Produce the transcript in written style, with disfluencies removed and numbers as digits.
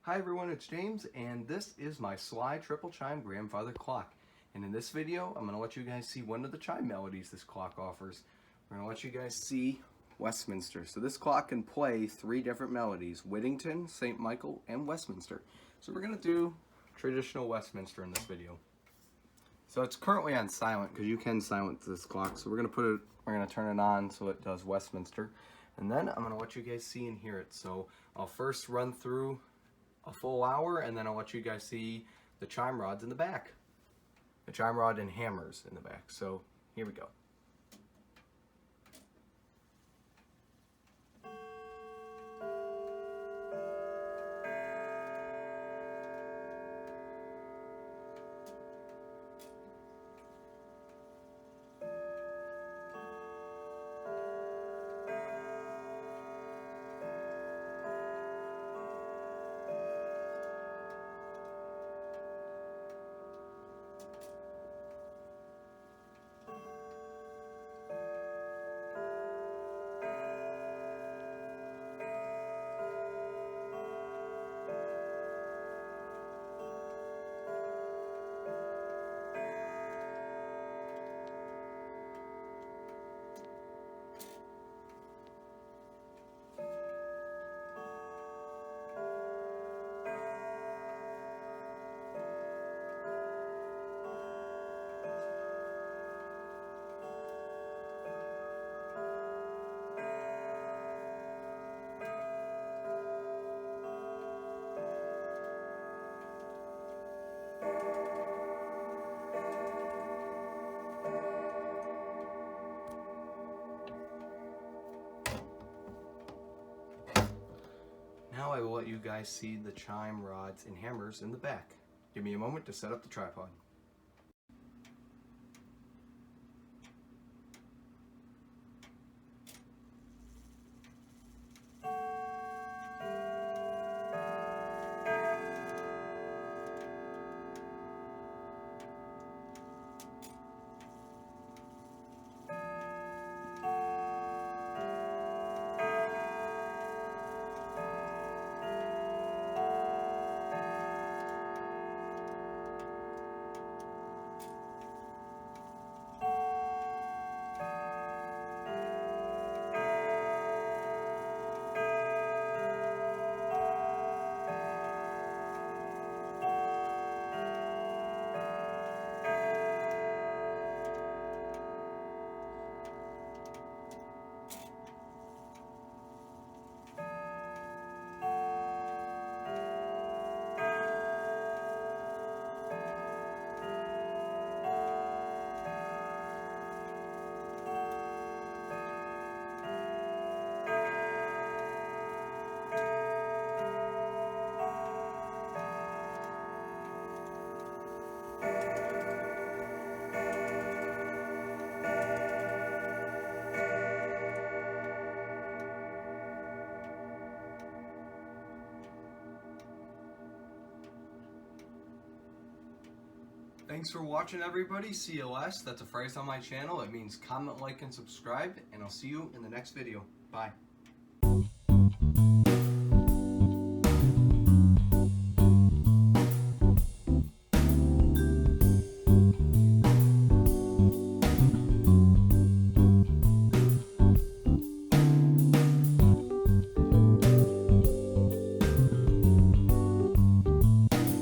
Hi everyone, it's James, and this is my Sligh triple chime grandfather clock. And in this video, I'm going to let you guys see one of the chime melodies this clock offers. We're going to let you guys see Westminster. So this clock can play three different melodies: Whittington, St. Michael, and Westminster. So we're going to do traditional Westminster in this video. So it's currently on silent because you can silence this clock. So we're going to turn it on so it does Westminster. And then I'm going to let you guys see and hear it. So I'll first run through a full hour, and then I'll let you guys see the chime rods in the back. The chime rod and hammers in the back. So here we go. Now I will let you guys see the chime rods and hammers in the back. Give me a moment to set up the tripod. Thanks for watching, everybody. CLS, that's a phrase on my channel. It means comment, like, and subscribe, and I'll see you in the next video. Bye.